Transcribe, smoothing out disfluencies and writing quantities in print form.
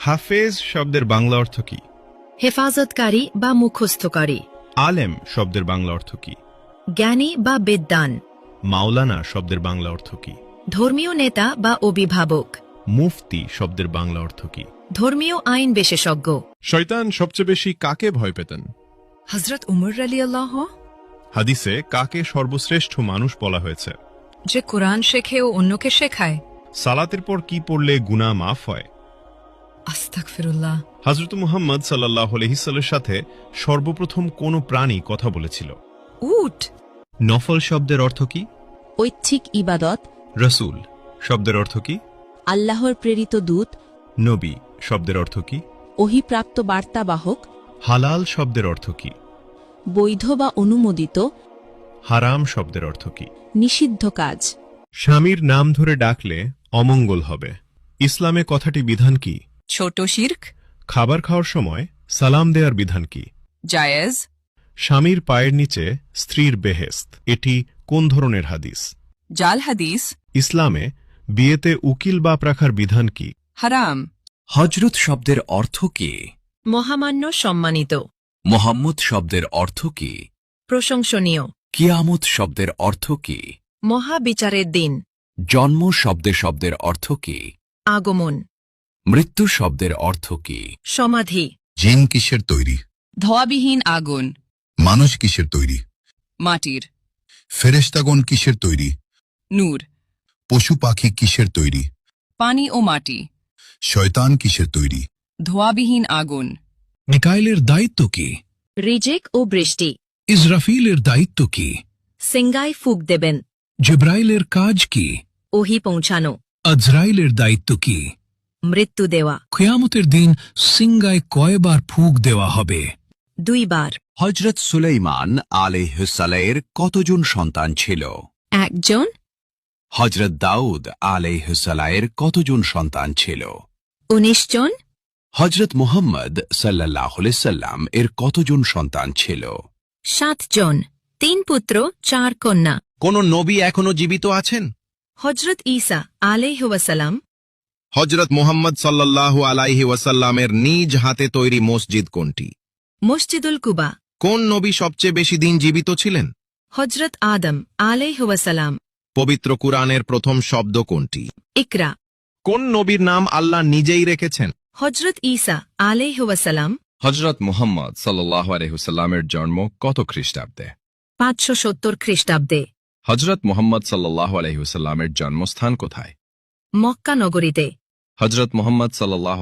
হাফেজ শব্দের বাংলা অর্থ কি? হেফাজতকারী বা মুখস্থকারী। আলেম শব্দের বাংলা অর্থ কি? জ্ঞানী বা বিদ্বান। মাওলানা শব্দের বাংলা অর্থ কি? ধর্মীয় নেতা বা অভিভাবক। মুফতি শব্দের বাংলা অর্থ কি? ধর্মীয় আইন বিশেষজ্ঞ। শয়তান সবচেয়ে বেশি কাকে ভয় পেতেন? হযরত উমর রাদিয়াল্লাহু। হাদিসে কাকে সর্বশ্রেষ্ঠ মানুষ বলা হয়েছে? যে কোরআন শেখে ও অন্যকে শেখায়। সালাতের পর কি পড়লে গুনাহ মাফ হয়? আস্তাগফিরুল্লাহ। হযরত মুহাম্মদ সাল্লাল্লাহু আলাইহি সাল্লামের সাথে সর্বপ্রথম কোন প্রাণী কথা বলেছিল? উট। নফল শব্দের অর্থ কি? ঐচ্ছিক ইবাদত। রাসূল শব্দের অর্থ কি? আল্লাহর প্রেরিত দূত। নবী শব্দের অর্থ কি? ওহীপ্রাপ্ত বার্তাবাহক। হালাল শব্দের অর্থ কি? বৈধ বা অনুমোদিত। হারাম শব্দের অর্থ কি? নিষিদ্ধ কাজ। স্বামীর নাম ধরে ডাকলে অমঙ্গল হবে। ইসলামে কথাটি বিধান কি? ছোট শিরক। খাবার খাওয়ার সময় সালাম দেওয়ার বিধান কি? জায়েজ। স্বামীর পায়ের নিচে স্ত্রীর বেহেশত, এটি কোন ধরনের হাদিস? জাল হাদিস। ইসলামে বিয়েতে উকিল বাপ রাখার বিধান কি? হারাম। হজরত শব্দের অর্থ কি? মহামান্য, সম্মানিত। মোহাম্মদ শব্দের অর্থ কি? প্রশংসনীয়। কিয়ামত শব্দের অর্থ কি? মহাবিচারের দিন। জন্ম শব্দের অর্থ কি? আগমন। মৃত্যু শব্দের অর্থ কি? সমাধি। জিন কিসের তৈরি? ধোয়াবিহীন আগুন। মানুষ কিসের তৈরি? মাটির। ফেরেশতাগণ কিসের তৈরি? নূর। পশু পাখি কিসের তৈরি? পানি ও মাটি। শয়তান কিসের তৈরি? ধোয়াবিহীন আগুন। মিকাইলের দায়িত্ব কি? রিজিক ও বৃষ্টি। ইসরাফিলের দায়িত্ব কি? সিঙ্গায় ফুক দেবেন। জিব্রাইলের কাজ কি? ওহী পৌঁছানো। আজরাইলের দায়িত্ব কি? মৃত্যু দেওয়া। কিয়ামতের দিন সিঙ্গায় কয়বার ফুঁক দেওয়া হবে? 2 বার। হজরত সুলাইমান আলাইহিসসালামের কতজন সন্তান ছিল? 1 জন। হজরত দাউদ আলাইহিসসালামের কতজন সন্তান ছিল? 19 জন। হজরত মুহাম্মদ সাল্লাল্লাহু আলাইহি সাল্লাম এর কতজন সন্তান ছিল? 7 জন। 3 পুত্র 4 কন্যা। কোন নবী এখনো জীবিত আছেন? হযরত ঈসা আলাইহি ওয়াসাল্লাম। হযরত মুহাম্মদ সাল্লাল্লাহু আলাইহি ওয়াসাল্লামের নিজ হাতে তৈরি মসজিদ কোনটি? মসজিদুল কুবা। কোন নবী সবচেয়ে বেশি দিন জীবিত ছিলেন? হযরত আদম আলাইহি ওয়াসাল্লাম। পবিত্র কুরআনের প্রথম শব্দ কোনটি? ইকরা। কোন নবীর নাম আল্লাহ নিজেই রেখেছেন? হযরত ঈসা আলাইহি ওয়াসাল্লাম। হজরত মুহাম্মদ সাল্লাল্লাহু আলাইহি ওয়াসাল্লামের জন্ম কত খ্রিস্টাব্দে? 570 খ্রিস্টাব্দে। হজরত মুহাম্মদ সাল্লাল্লাহু আলাইহি ওয়াসাল্লামের জন্মস্থান কোথায়? মক্কা নগরীতে। হজরত মুহাম্মদ সাল্লাল্লাহু